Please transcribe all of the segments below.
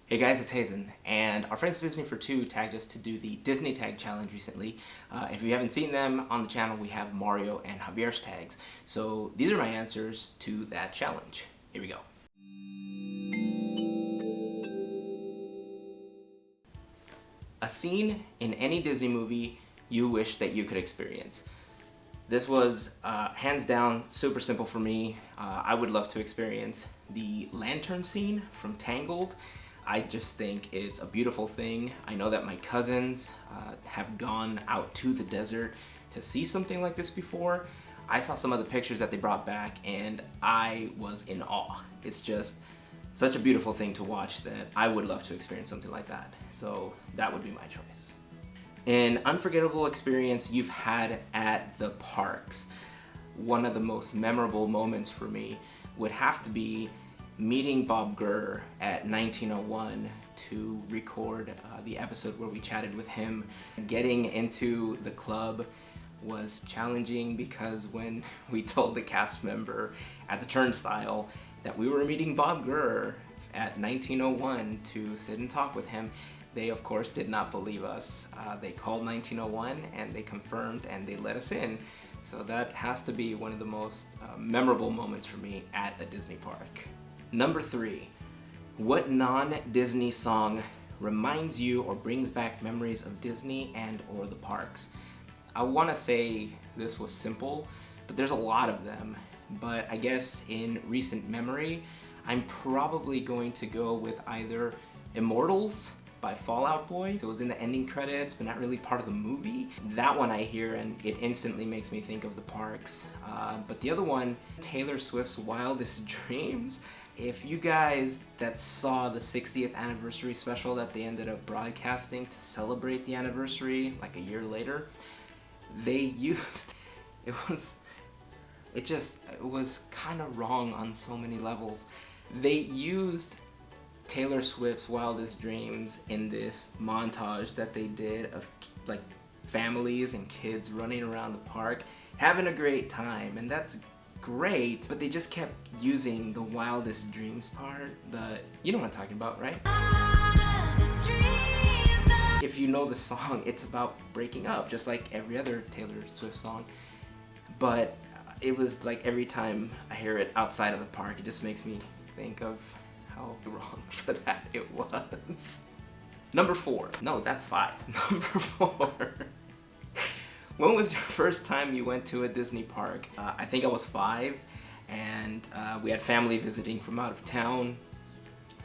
Hey guys, it's Heyzen, and our friends Disney for Two tagged us to do the Disney Tag Challenge recently. If you haven't seen them on the channel, we have Mario and Javier's tags. So these are my answers to that challenge. Here we go. A scene in any Disney movie you wish that you could experience. This was hands down super simple for me. I would love to experience the lantern scene from Tangled. I just think it's a beautiful thing. I know that my cousins have gone out to the desert to see something like this before. I saw some of the pictures that they brought back and I was in awe. It's just such a beautiful thing to watch that I would love to experience something like that. So that would be my choice. An unforgettable experience you've had at the parks. One of the most memorable moments for me would have to be meeting Bob Gurr at 1901 to record the episode where we chatted with him. Getting into the club was challenging because when we told the cast member at the turnstile that we were meeting Bob Gurr at 1901 to sit and talk with him, they of course did not believe us. They called 1901 and they confirmed and they let us in. So that has to be one of the most memorable moments for me at a Disney park. Number 3, what non-Disney song reminds you or brings back memories of Disney and or the parks? I want to say this was simple, but there's a lot of them. But I guess in recent memory, I'm probably going to go with either Immortals by Fall Out Boy. It was in the ending credits, but not really part of the movie. That one I hear and it instantly makes me think of the parks. But the other one, Taylor Swift's Wildest Dreams. If you guys that saw the 60th anniversary special that they ended up broadcasting to celebrate the anniversary like a year later, they used, it was kind of wrong on so many levels. They used Taylor Swift's Wildest Dreams in this montage that they did of like families and kids running around the park having a great time, and that's great, but they just kept using the Wildest Dreams part. You know what I'm talking about, right? If you know the song, it's about breaking up, just like every other Taylor Swift song. But it was like every time I hear it outside of the park, it just makes me think of how wrong for that it was. Number 4. No, that's 5. Number 4. When was your first time you went to a Disney park? I think I was 5, and we had family visiting from out of town.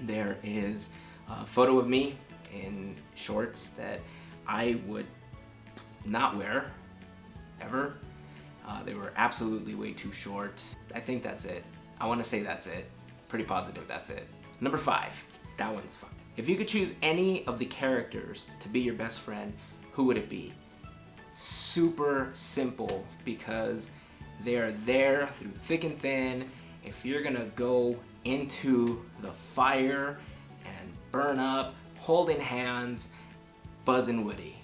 There is a photo of me in shorts that I would not wear, ever. They were absolutely way too short. I think that's it. I want to say that's it. Pretty positive that's it. Number 5. That one's 5. If you could choose any of the characters to be your best friend, who would it be? Super simple, because they are there through thick and thin. If you're gonna go into the fire and burn up holding hands, Buzz and Woody.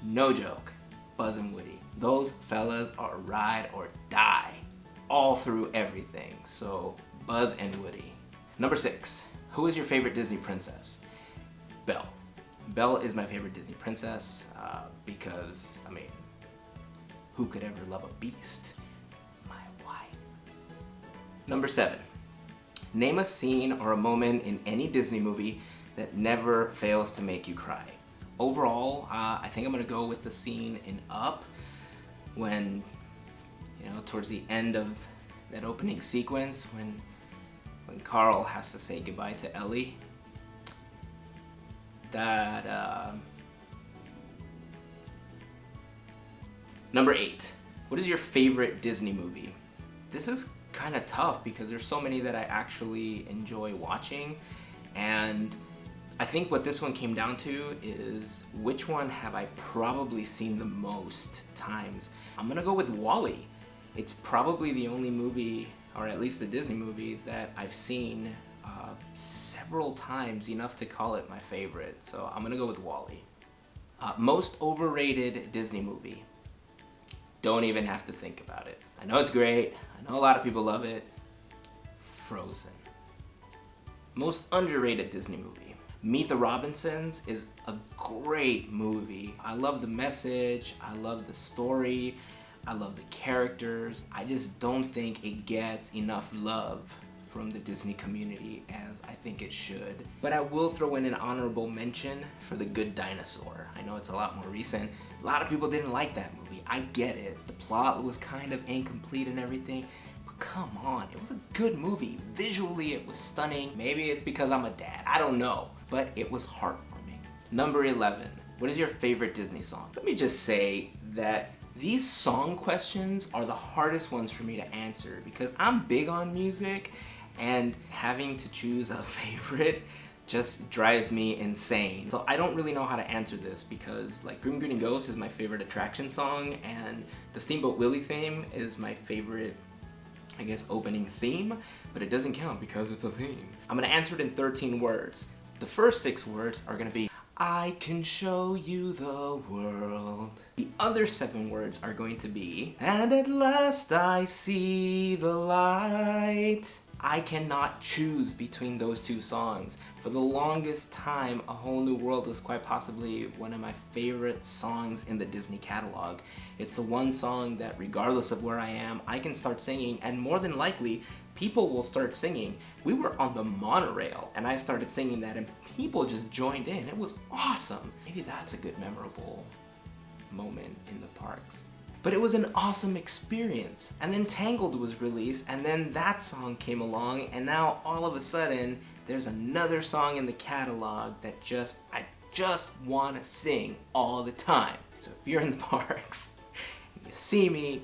No joke, Buzz and Woody. Those fellas are ride or die all through everything. So Buzz and Woody. Number 6, who is your favorite Disney princess? Belle. Belle is my favorite Disney princess because, I mean, who could ever love a beast? My wife. Number 7, name a scene or a moment in any Disney movie that never fails to make you cry. Overall, I think I'm gonna go with the scene in Up when, towards the end of that opening sequence when Carl has to say goodbye to Ellie. Number 8, what is your favorite Disney movie? This is kind of tough because there's so many that I actually enjoy watching, and I think what this one came down to is which one have I probably seen the most times. I'm gonna go with WALL-E. It's probably the only movie, or at least a Disney movie, that I've seen several times, enough to call it my favorite. So I'm gonna go with WALL-E. Most overrated Disney movie. Don't even have to think about it. I know it's great. I know a lot of people love it. Frozen. Most underrated Disney movie. Meet the Robinsons is a great movie. I love the message, I love the story, I love the characters. I just don't think it gets enough love from the Disney community as I think it should. But I will throw in an honorable mention for The Good Dinosaur. I know it's a lot more recent. A lot of people didn't like that movie. I get it. The plot was kind of incomplete and everything, but come on, it was a good movie. Visually, it was stunning. Maybe it's because I'm a dad, I don't know, but it was heartwarming. Number 11, what is your favorite Disney song? Let me just say that these song questions are the hardest ones for me to answer because I'm big on music, and having to choose a favorite just drives me insane. So I don't really know how to answer this because like Grim Green and Ghost is my favorite attraction song, and the Steamboat Willie theme is my favorite, I guess, opening theme, but it doesn't count because it's a theme. I'm gonna answer it in 13 words. The first 6 words are gonna be, I can show you the world. The other 7 words are going to be, and at last I see the light. I cannot choose between those 2 songs. For the longest time, A Whole New World was quite possibly one of my favorite songs in the Disney catalog. It's the one song that regardless of where I am, I can start singing, and more than likely, people will start singing. We were on the monorail and I started singing that and people just joined in. It was awesome. Maybe that's a good memorable moment in the parks. But it was an awesome experience. And then Tangled was released, and then that song came along, and now all of a sudden there's another song in the catalog that I just want to sing all the time. So if you're in the parks and you see me,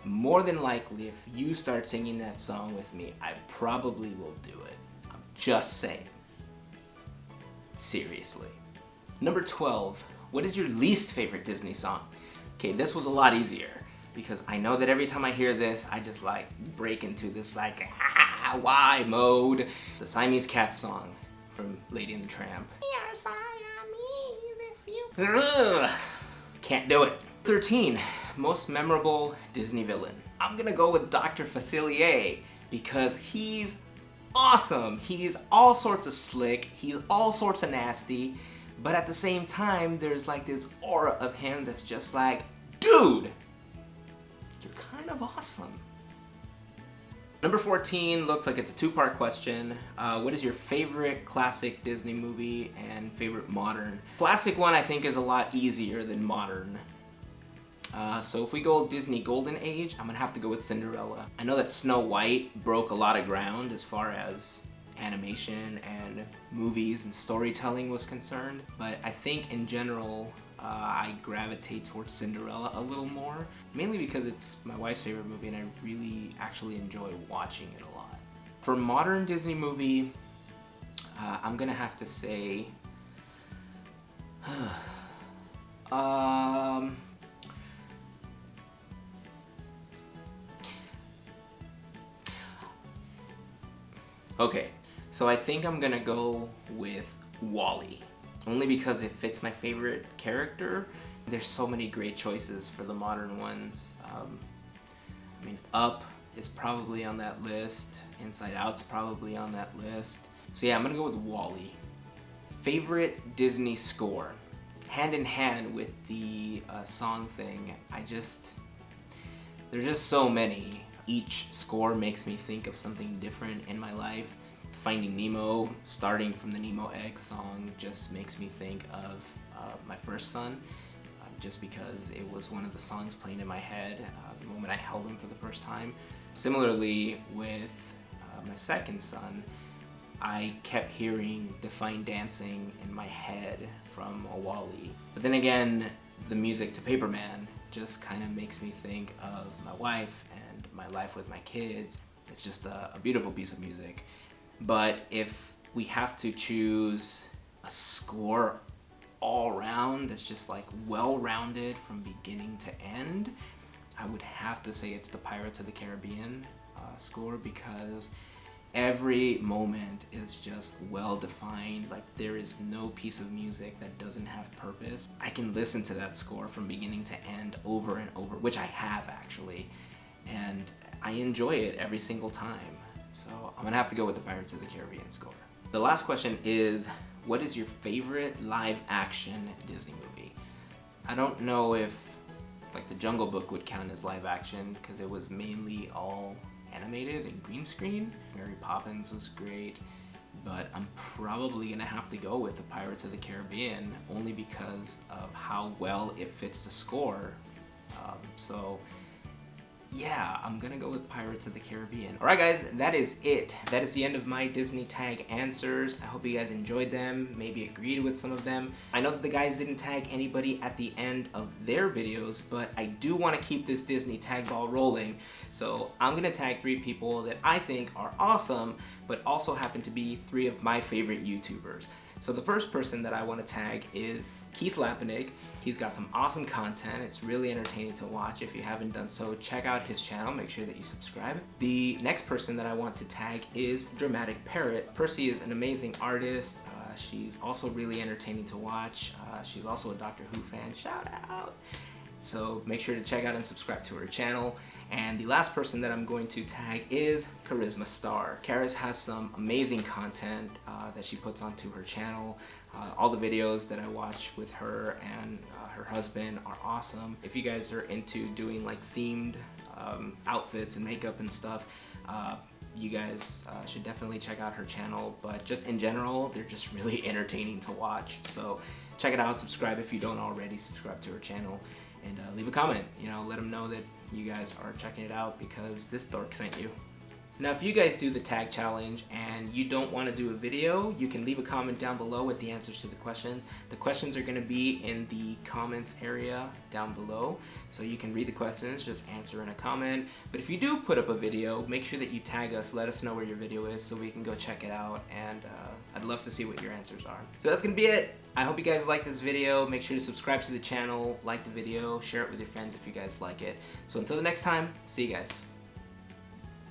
more than likely if you start singing that song with me, I probably will do it. I'm just saying. Seriously. Number 12, what is your least favorite Disney song? Okay, this was a lot easier because I know that every time I hear this, I just like break into this like why mode. The Siamese Cat song from Lady and the Tramp. We are Siamese if you... Ugh, can't do it. 13, most memorable Disney villain. I'm gonna go with Dr. Facilier because he's awesome. He's all sorts of slick, he's all sorts of nasty, but at the same time, there's like this aura of him that's just like, dude, you're kind of awesome. Number 14 looks like it's a 2-part question. What is your favorite classic Disney movie and favorite modern? Classic one I think is a lot easier than modern. So if we go Disney Golden Age, I'm gonna have to go with Cinderella. I know that Snow White broke a lot of ground as far as animation and movies and storytelling was concerned, but I think in general I gravitate towards Cinderella a little more, mainly because it's my wife's favorite movie and I really actually enjoy watching it a lot. For modern Disney movie, I'm gonna have to say okay, so I think I'm gonna go with WALL-E, only because it fits my favorite character. There's so many great choices for the modern ones. I mean, Up is probably on that list, Inside Out's probably on that list. So yeah, I'm gonna go with WALL-E. Favorite Disney score? Hand in hand with the song thing, there's just so many. Each score makes me think of something different in my life. Finding Nemo, starting from the Nemo Egg song, just makes me think of my first son, just because it was one of the songs playing in my head the moment I held him for the first time. Similarly, with my second son, I kept hearing Define Dancing in my head from WALL-E. But then again, the music to Paperman just kind of makes me think of my wife and my life with my kids. It's just a beautiful piece of music. But if we have to choose a score all around that's just like well-rounded from beginning to end, I would have to say it's the Pirates of the Caribbean score, because every moment is just well-defined. Like, there is no piece of music that doesn't have purpose. I can listen to that score from beginning to end over and over, which I have actually, and I enjoy it every single time. So I'm gonna have to go with the Pirates of the Caribbean score. The last question is, what is your favorite live action Disney movie? I don't know if like The Jungle Book would count as live action because it was mainly all animated and green screen. Mary Poppins was great, but I'm probably gonna have to go with the Pirates of the Caribbean only because of how well it fits the score. So yeah, I'm gonna go with Pirates of the Caribbean. Alright guys, that is it. That is the end of my Disney tag answers. I hope you guys enjoyed them, maybe agreed with some of them. I know that the guys didn't tag anybody at the end of their videos, but I do want to keep this Disney tag ball rolling. So I'm gonna tag 3 people that I think are awesome, but also happen to be 3 of my favorite YouTubers. So the first person that I want to tag is Keith Lapinig. He's got some awesome content. It's really entertaining to watch. If you haven't done so, check out his channel. Make sure that you subscribe. The next person that I want to tag is Dramatic Parrot. Percy is an amazing artist. She's also really entertaining to watch. She's also a Doctor Who fan. Shout out! So make sure to check out and subscribe to her channel. And the last person that I'm going to tag is Charisma Star. Karis has some amazing content that she puts onto her channel. All the videos that I watch with her and her husband are awesome. If you guys are into doing like themed outfits and makeup and stuff, you guys should definitely check out her channel. But just in general, they're just really entertaining to watch. So check it out, subscribe if you don't already, subscribe to her channel, and leave a comment. You know, let them know that you guys are checking it out because this dork sent you. Now, if you guys do the tag challenge and you don't want to do a video, you can leave a comment down below with the answers to the questions. The questions are going to be in the comments area down below, so you can read the questions, just answer in a comment. But if you do put up a video, make sure that you tag us, let us know where your video is so we can go check it out, and I'd love to see what your answers are. So that's going to be it. I hope you guys like this video. Make sure to subscribe to the channel, like the video, share it with your friends if you guys like it. So until the next time, see you guys.